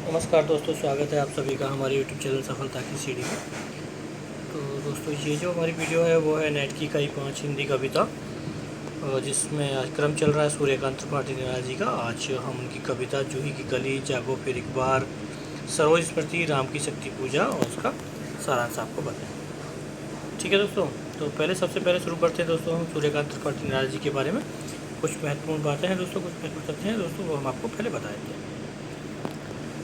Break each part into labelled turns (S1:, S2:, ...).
S1: नमस्कार दोस्तों, स्वागत है आप सभी का हमारे यूट्यूब चैनल सफलता की सीढ़ी में। तो दोस्तों, ये जो हमारी वीडियो है वो है नेट की कई 5 हिंदी कविता, जिसमें आज क्रम चल रहा है सूर्यकांत त्रिपाठी निराला जी का। आज हम उनकी कविता जूही की कली, जागो फिर एक बार, सरोज स्मृति, राम की शक्ति पूजा और उसका सारांश आपको बताएं। ठीक है दोस्तों, तो सबसे पहले शुरू करते हैं दोस्तों हम सूर्यकांत त्रिपाठी निराला जी के बारे में। कुछ महत्वपूर्ण बातें हैं दोस्तों, कुछ महत्वपूर्ण तथ्य हैं दोस्तों, वो हम आपको पहले बता देते हैं।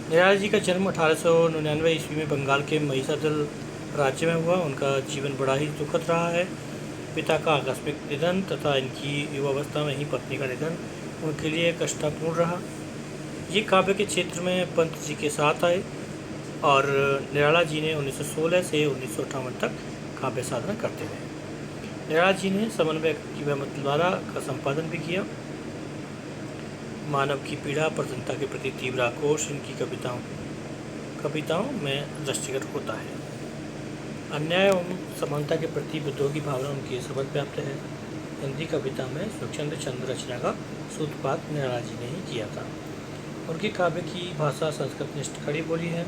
S1: निराला जी का जन्म 1899 ईस्वी में बंगाल के महिषादल राज्य में हुआ। उनका जीवन बड़ा ही दुखद रहा है। पिता का आकस्मिक निधन तथा इनकी युवावस्था में ही पत्नी का निधन उनके लिए कष्टपूर्ण रहा। ये काव्य के क्षेत्र में पंत जी के साथ आए और निराला जी ने 1916 से 1958 तक काव्य साधना करते रहे। निराला जी ने समन्वय की द्वारा का संपादन भी किया। मानव की पीड़ा पर जनता के प्रति तीव्र आक्रोश इनकी कविताओं में दृष्टिगत होता है। अन्याय एवं समानता के प्रति विद्रोह की भावना उनकी सबद व्याप्त है। हिंदी कविता में स्वच्छंद चंद्र रचना का सूत्रपात निराला जी ने ही किया था। उनकी काव्य की भाषा संस्कृत निष्ठ खड़ी बोली है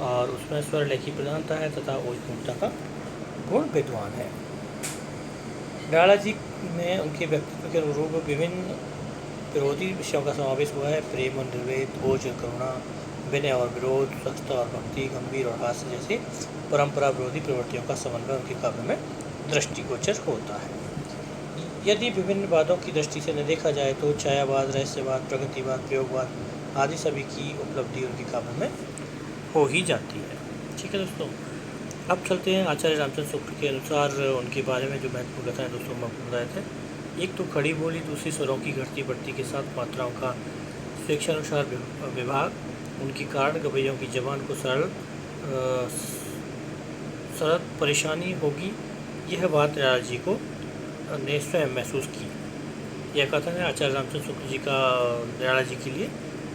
S1: और उसमें स्वर लेखी प्रधानता है तथा ओजपूर्णता का गुण विद्वान है। निराला जी में उनके व्यक्तित्व के अनुरूप विभिन्न विरोधी विषयों का समावेश हुआ है। प्रेम और निर्वेद, ओज और करुणा, विनय और विरोध, स्वच्छता और भक्ति, गंभीर और हास्य जैसे परंपरा विरोधी प्रवृत्तियों का समन्वय उनके काव्य में दृष्टिगोचर होता है। यदि विभिन्न वादों की दृष्टि से न देखा जाए तो छायावाद, रहस्यवाद, प्रगतिवाद, प्रयोगवाद आदि सभी की उपलब्धि उनके काव्य में हो ही जाती है। ठीक है दोस्तों, अब चलते हैं आचार्य रामचंद्र शुक्ल के अनुसार उनके बारे में जो महत्वपूर्ण कथाएं दोस्तों हम आपको बताए थे। एक तो खड़ी बोली, दूसरी स्वरों की घटती बढ़ती के साथ मात्राओं का स्वेच्छानुसार विभाग, उनकी कारण गवैयों की जबान को सरल परेशानी होगी, यह बात निराला जी को ने स्वयं महसूस की। यह कथन है आचार्य रामचंद्र शुक्ल जी का निराला जी के लिए।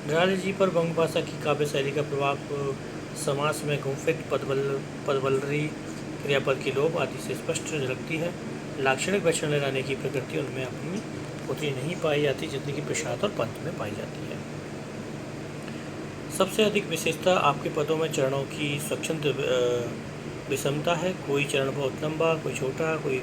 S1: निराला जी पर बंग भाषा की काव्य शैली का प्रभाव समास में गुम्फित पदवल्लरी, क्रियापद की लोप आदि से स्पष्ट झलकती है। लाक्षणिक वचन लगाने की प्रकृति उनमें अपनी उतनी नहीं पाई जाती जितनी कि प्रसाद और पंत में पाई जाती है। सबसे अधिक विशेषता आपके पदों में चरणों की स्वच्छंद विषमता है। कोई चरण बहुत लंबा, कोई छोटा, कोई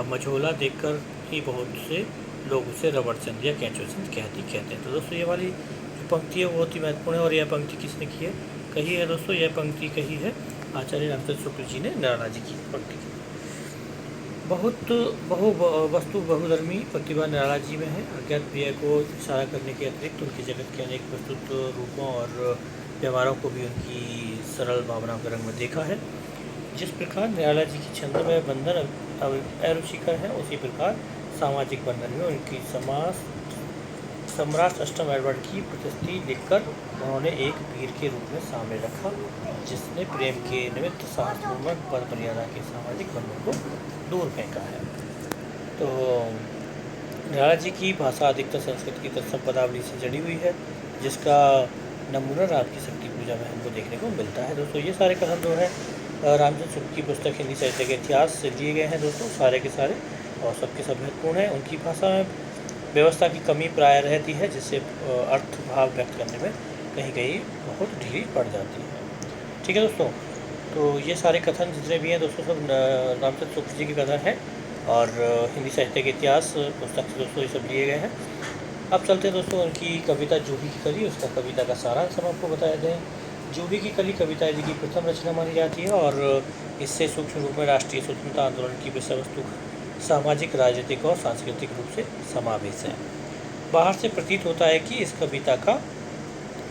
S1: मझोला देखकर ही बहुत से लोग उसे रबड़चंद या कैंचोचंद कहते हैं। तो दोस्तों, ये वाली जो पंक्ति है वो बहुत ही महत्वपूर्ण है। और यह पंक्ति किसने कही है दोस्तों? यह पंक्ति कही है आचार्य रामचंद्र शुक्ल जी ने निराला जी की पंक्ति की। वस्तु बहुधर्मी प्रतिभा निराला जी में है। अज्ञात प्रिय को इशारा करने के अतिरिक्त उनके जगत के अनेक प्रस्तुत रूपों और व्यवहारों को भी उनकी सरल भावनाओं के रंग में देखा है। जिस प्रकार निराला जी की छंद में बंधन अरुचिकर है, उसी प्रकार सामाजिक बंधन में उनकी सम्राट अष्टम एडवर्ड की प्रतिष्ठि लिखकर उन्होंने एक वीर के रूप में सामने रखा, जिसने प्रेम के निमित्त साहसपूर्वक पद मर्यादा के सामाजिक बंधन को दूर फेंका है। तो निराला जी की भाषा अधिकतर संस्कृत की तत्सम पदावली से जड़ी हुई है, जिसका नमूना राम की शक्ति पूजा में हमको देखने को मिलता है। दोस्तों, ये सारे कथन जो है रामचंद्र शुक्ल की पुस्तक हिंदी साहित्य के इतिहास से लिए गए हैं दोस्तों, सारे के सारे, और सबके सब महत्वपूर्ण हैं। उनकी भाषा में व्यवस्था की कमी प्राय रहती है, जिससे अर्थ भाव व्यक्त करने में कहीं कहीं बहुत ढीली पड़ जाती है। ठीक है दोस्तों, तो ये सारे कथन जितने भी हैं दोस्तों सब रामचंद्र शुक्ल जी के कथन हैं और हिंदी साहित्य के इतिहास पुस्तक से दोस्तों ये सब लिए गए हैं। अब चलते हैं दोस्तों उनकी कविता जूही की कली, उसका कविता का सारांश हम आपको बताया दें। जूही की कली कविता जी की प्रथम रचना मानी जाती है और इससे सूक्ष्म रूप में राष्ट्रीय स्वतंत्रता आंदोलन की विषय वस्तु सामाजिक, राजनीतिक और सांस्कृतिक रूप से समावेश है। बाहर से प्रतीत होता है कि इस कविता का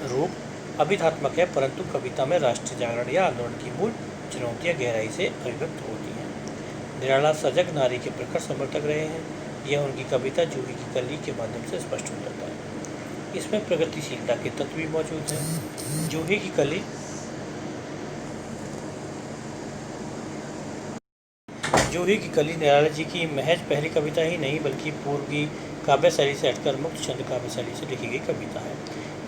S1: रूप अभिधात्मक है, परंतु कविता में राष्ट्रीय जागरण या आंदोलन की मूल चुनौतियाँ गहराई से अभिव्यक्त होती हैं। निराला सजग नारी के प्रखर समर्थक रहे हैं। यह उनकी कविता जूही की कली के माध्यम से स्पष्ट हो जाता है। इसमें प्रगतिशीलता के तत्व भी मौजूद हैं। जूही की कली निराला जी की महज पहली कविता ही नहीं, बल्कि पूर्व की काव्य शैली से हटकर मुक्त छंद काव्य शैली से लिखी गई कविता है।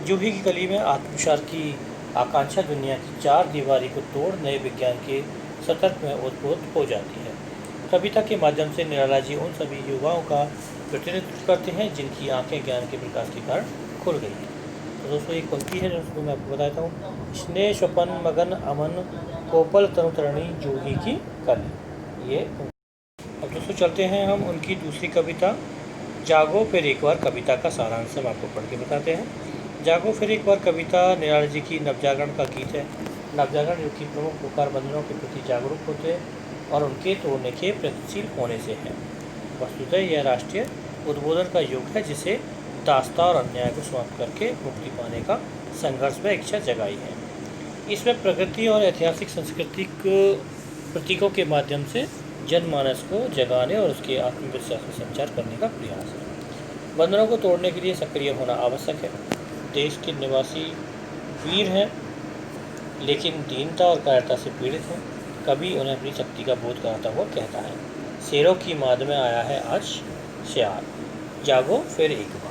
S1: जूही की कली में आत्मविचार की आकांक्षा दुनिया की चार दीवारी को तोड़ नए विज्ञान के सतर्क में ओतप्रोत हो जाती है। कविता के माध्यम से निराला जी उन सभी युवाओं का प्रतिनिधित्व करते हैं जिनकी आंखें ज्ञान के प्रकाश के कारण खुल गई हैं। तो दोस्तों एक पंक्ति है जो मैं आपको बताता हूँ, स्नेह स्वपन मगन अमन कोपल तरुतरणी जूही की कल। ये अब दोस्तों चलते हैं हम उनकी दूसरी कविता जागो फिर एक बार कविता का सारांश हम आपको पढ़ के बताते हैं। जागो फिर एक बार कविता निराला जी की नवजागरण का गीत है। नवजागरण जो कि प्रमुख पुकार बंधनों के प्रति जागरूक होते हैं और उनके तोड़ने के प्रयत्नशील होने से है। वस्तुतः यह राष्ट्रीय उद्बोधन का युग है जिसे दास्ता और अन्याय को समाप्त करके मुक्ति पाने का संघर्ष में इच्छा जगाई है। इसमें प्रकृति और ऐतिहासिक सांस्कृतिक प्रतीकों के माध्यम से जनमानस को जगाने और उसके आत्मविश्वास का संचार करने का प्रयास है। बंधनों को तोड़ने के लिए सक्रिय होना आवश्यक है। देश के निवासी वीर हैं लेकिन दीनता और कायरता से पीड़ित हैं। कभी उन्हें अपनी शक्ति का बोध कराता हुआ कहता है, शेरों की माद में आया है आज श्यार, जागो फिर एक बार।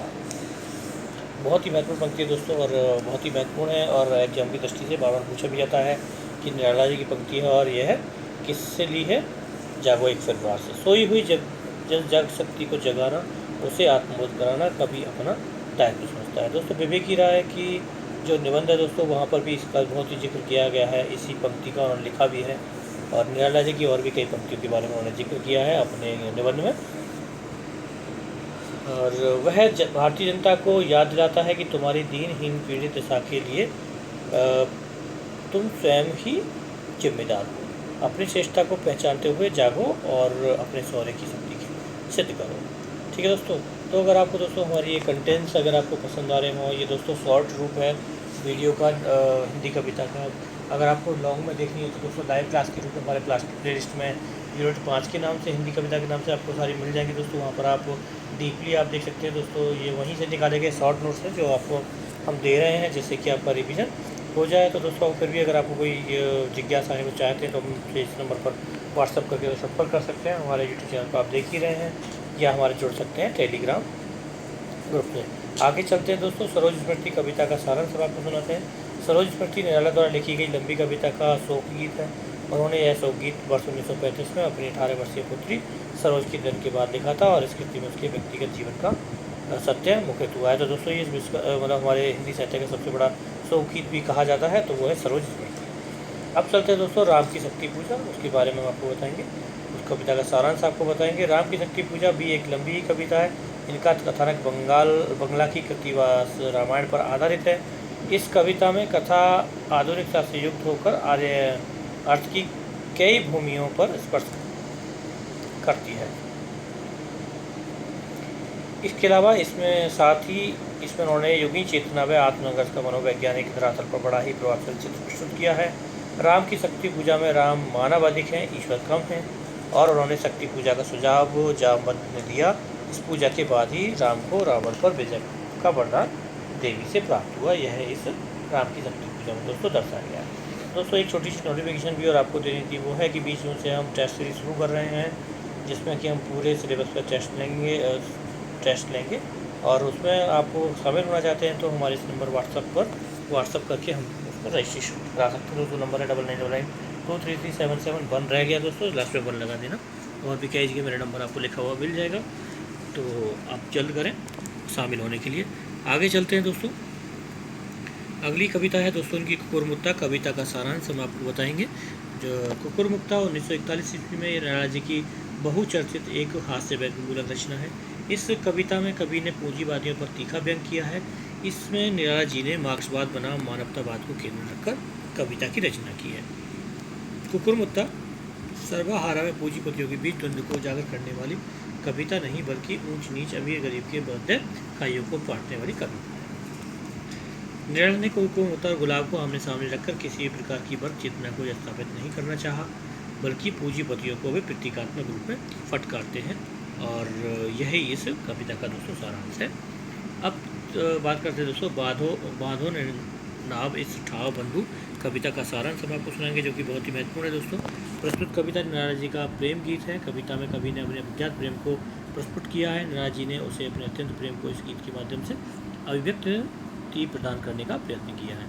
S1: बहुत ही महत्वपूर्ण पंक्ति है दोस्तों और बहुत ही महत्वपूर्ण है और एग्जाम की दृष्टि से बार बार पूछा भी जाता है कि निराला जी की पंक्ति है और यह है किससे ली है, जागो एक फिर बार से। सोई हुई जग शक्ति को जगाना, उसे आत्मबोध कराना कभी अपना दायित्व समझता है। दोस्तों विवेक की राय कि जो निबंध है दोस्तों वहाँ पर भी इसका बहुत ही जिक्र किया गया है, इसी पंक्ति का उन्होंने लिखा भी है और निराला जी की और भी कई पंक्तियों के बारे में उन्होंने जिक्र किया है अपने निबंध में। और वह भारतीय जनता को याद दिलाता है कि तुम्हारी दीनहीन पीड़ित दशा के लिए तुम स्वयं ही जिम्मेदार हो। अपनी श्रेष्ठता को पहचानते हुए जागो और अपने शौर्य की शक्ति की सिद्ध करो। ठीक है दोस्तों, तो अगर आपको दोस्तों हमारी ये कंटेंट्स अगर आपको पसंद आ रहे हों, ये दोस्तों शॉर्ट रूप है वीडियो का हिंदी कविता का। अगर आपको लॉन्ग में देखनी है तो दोस्तों लाइव क्लास के रूप में हमारे प्लेलिस्ट में यूनिट 5 के नाम से हिंदी कविता के नाम से आपको सारी मिल जाएंगी दोस्तों। वहाँ पर आप डीपली आप देख सकते हैं दोस्तों। ये वहीं से निकाले गए शॉर्ट नोट्स हैं जो आपको हम दे रहे हैं जिससे कि आपका रिवीजन हो जाए। तो दोस्तों फिर भी अगर आपको कोई जिज्ञासा है वो चाहते हैं तो हम इस नंबर पर व्हाट्सअप करके संपर्क कर सकते हैं। हमारे यूट्यूब चैनल पर आप देख ही रहे हैं या हमारे जुड़ सकते हैं टेलीग्राम ग्रुप में। आगे चलते हैं दोस्तों, सरोज स्मृति कविता का सारांश सब आपको सुनाते हैं। सरोज स्मृति निराला द्वारा लिखी गई लंबी कविता का शोक गीत है। उन्होंने यह शोक गीत वर्ष 1935 में अपनी 18 वर्षीय पुत्री सरोज के जन्म के बाद लिखा था और इस कृति में उसके व्यक्तिगत जीवन का सत्य मुखित हुआ है। तो दोस्तों ये मतलब हमारे हिंदी साहित्य का सबसे बड़ा शोक गीत भी कहा जाता है, तो वो है सरोज स्मृति। अब चलते हैं दोस्तों राम की शक्ति पूजा, उसके बारे में हम आपको बताएंगे। उस कविता का सारांश आपको बताएंगे। राम की शक्ति पूजा भी एक लंबी ही कविता है। इनका कथानक बंगला की कृतिवास रामायण पर आधारित है। इस कविता में कथा आधुनिकता से युक्त होकर आर्य अर्थ की कई भूमियों पर स्पर्श करती है। इसके अलावा इसमें उन्होंने युगी चेतना व आत्मसंघर्ष का मनोवैज्ञानिक धरातल पर बड़ा ही प्रभावशाली चित्र प्रस्तुत किया है। राम की शक्ति पूजा में राम मानव अधिक हैं, ईश्वर कम हैं और उन्होंने शक्ति पूजा का सुझाव जामवंत ने दिया। इस पूजा के बाद ही राम को रावण पर विजय का वरदान देवी से प्राप्त हुआ। यह इस राम की शक्ति पूजा में दोस्तों दर्शाया गया है। दोस्तों एक छोटी सी नोटिफिकेशन भी और आपको देनी थी, वो है कि 20 जून से हम टेस्ट सीरीज शुरू कर रहे हैं जिसमें कि हम पूरे सिलेबस का टेस्ट लेंगे और उसमें आपको शामिल होना चाहते हैं तो हमारे इस नंबर व्हाट्सअप करके हम उसको रजिस्ट्रेशन करा सकते हैं। दोस्तों नंबर है 9999233771 रह गया दोस्तों, लास्ट में 1 लगा देना और भी कह मेरा नंबर आपको लिखा हुआ मिल जाएगा, तो आप जल्द करें शामिल होने के लिए। आगे चलते हैं दोस्तों, अगली कविता है दोस्तों उनकी कुकुरमुक्ता कविता का सारांश हम आपको बताएंगे। जो कुकुरमुक्ता 1941 ईस्वी में निराला जी की बहुचर्चित एक हास्य व्यंग्यमूलक रचना है। इस कविता में कवि ने पूंजीवादियों पर तीखा व्यंग किया है। इसमें निराला जी ने मार्क्सवाद बनाम मानवतावाद को केंद्र रखकर कविता की रचना की है। कुकुरमुक्ता सर्वहारा में पूंजीपतियों के बीच द्वंद्व को उजागर करने वाली कविता नहीं बल्कि ऊंच नीच अमीर गरीब के मध्य खाइयों को बांटने वाली कविता है। निराला ने कुकुरमुक्ता और गुलाब को आमने सामने रखकर किसी भी प्रकार की वर्ग चेतना को स्थापित नहीं करना चाहा, बल्कि पूंजीपतियों को भी प्रतीकात्मक रूप में फटकारते हैं और यही इस कविता का दोस्तों सारांश है। अब बात करते हैं दोस्तों बांधो नाव इस ठाव बंधु कविता का सारांश हम आपको सुनाएंगे जो कि बहुत ही महत्वपूर्ण है दोस्तों। प्रस्तुत कविता निराला जी का प्रेम गीत है। कविता में कवि ने अपने अज्ञात प्रेम को प्रस्फुट किया है। निराला जी ने उसे अपने अत्यंत प्रेम को इस गीत के माध्यम से अभिव्यक्ति प्रदान करने का प्रयत्न किया है।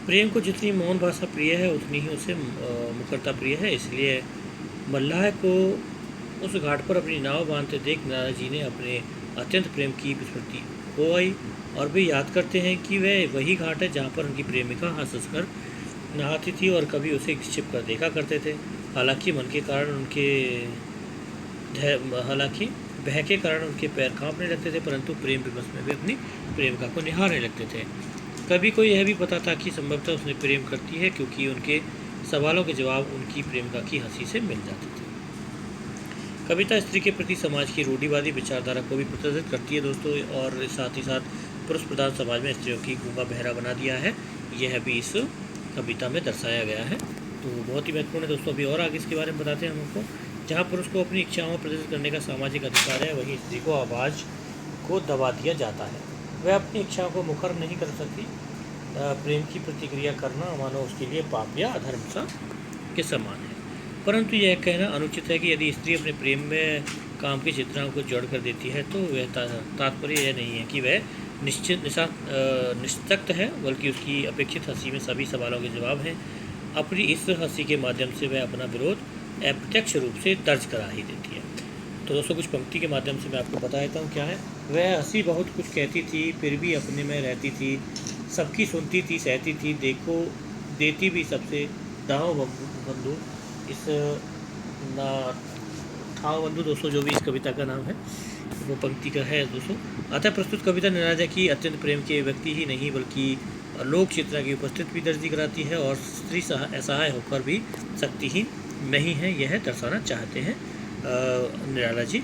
S1: प्रेम को जितनी मौन भाषा प्रिय है उतनी ही उसे मुखरता प्रिय है। इसलिए मल्लाह को उस घाट पर अपनी नाव बांधते देख निराला जी ने अपने अत्यंत प्रेम की विस्मृति हो आई और वे याद करते हैं कि वह वही घाट है जहाँ पर उनकी प्रेमिका हंस-हंस नहाती थी और कभी उसे छिप कर देखा करते थे। हालांकि मन के कारण उनके हालांकि भय के कारण उनके पैर कांपने लगते थे, परंतु प्रेम विवश में वे अपनी प्रेमिका को निहारने लगते थे। कभी को यह भी पता था कि संभवतः उसने प्रेम करती है, क्योंकि उनके सवालों के जवाब उनकी प्रेमिका की हंसी से मिल जाते थे। कविता स्त्री के प्रति समाज की रूढ़िवादी विचारधारा को भी प्रदर्शित करती है दोस्तों, और साथ ही साथ पुरुष प्रधान समाज में स्त्रियों की गूंगा बहरा बना दिया है, यह भी इस कविता में दर्शाया गया है। तो बहुत ही महत्वपूर्ण है दोस्तों। अभी और आगे इसके बारे में बताते हैं हम आपको। जहाँ पुरुष को अपनी इच्छाओं प्रदर्शित करने का सामाजिक अधिकार है, वहीं स्त्री को आवाज़ को दबा दिया जाता है। वह अपनी इच्छाओं को मुखर नहीं कर सकती। प्रेम की प्रतिक्रिया करना मानो उसके लिए पाप या अधर्म सा के समान है। परंतु यह कहना अनुचित है कि यदि स्त्री अपने प्रेम में काम की चित्राओं को जोड़ कर देती है तो वह तात्पर्य यह नहीं है कि वह निस्तक्त है, बल्कि उसकी अपेक्षित हंसी में सभी सवालों के जवाब हैं। अपनी इस हंसी के माध्यम से वह अपना विरोध अप्रत्यक्ष रूप से दर्ज करा ही देती है। तो दोस्तों कुछ पंक्ति के माध्यम से मैं आपको बता देता हूँ क्या है। वह हंसी बहुत कुछ कहती थी, फिर भी अपने में रहती थी, सबकी सुनती थी, सहती थी, देखो देती भी सबसे दाव बंधु। इस ना ठाव बंधु दोस्तों जो भी इस कविता का नाम है वो पंक्ति का है दोस्तों। अतः प्रस्तुत कविता निर्राजा की अत्यंत प्रेम के व्यक्ति ही नहीं बल्कि लोक चित्रा की उपस्थिति भी दर्ज कराती है, और स्त्री असहाय होकर भी शक्तिहीन नहीं है, यह दर्शाना चाहते हैं निराला जी।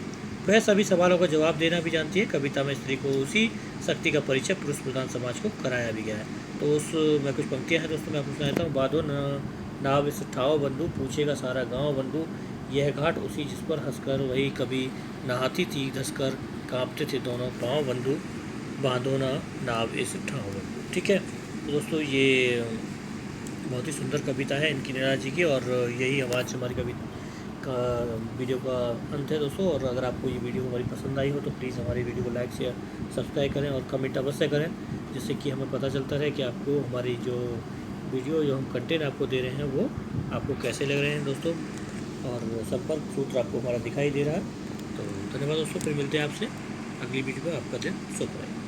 S1: वह सभी सवालों का जवाब देना भी जानती है। कविता में स्त्री को उसी शक्ति का परिचय पुरुष प्रधान समाज को कराया भी गया है। तो उस मैं कुछ पंक्तियाँ हैं दोस्तों मैं आपको सुनाता हूँ। बादो नाव इस ठाव बंधु, पूछेगा सारा गांव बंधु, यह घाट उसी जिस पर हंसकर वही कभी नहाती थी धंसकर, कांपते थे दोनों पाँव बंधु, बांधो ना नाव इस ठाव बंधु। ठीक है तो दोस्तों ये बहुत ही सुंदर कविता है इनकी निराला जी की, और यही आज हमारी कविता का वीडियो का अंत है दोस्तों। और अगर आपको ये वीडियो हमारी पसंद आई हो तो प्लीज़ हमारी वीडियो को लाइक शेयर सब्सक्राइब करें और कमेंट अवश्य करें, जिससे कि हमें पता चलता रहे कि आपको हमारी जो वीडियो जो हम कंटेंट आपको दे रहे हैं वो आपको कैसे लग रहे हैं दोस्तों। और संपर्क सूत्र आपको हमारा दिखाई दे रहा है। तो धन्यवाद दोस्तों, फिर मिलते हैं आपसे अगली वीडियो में। आपका दिन शुभ रहे।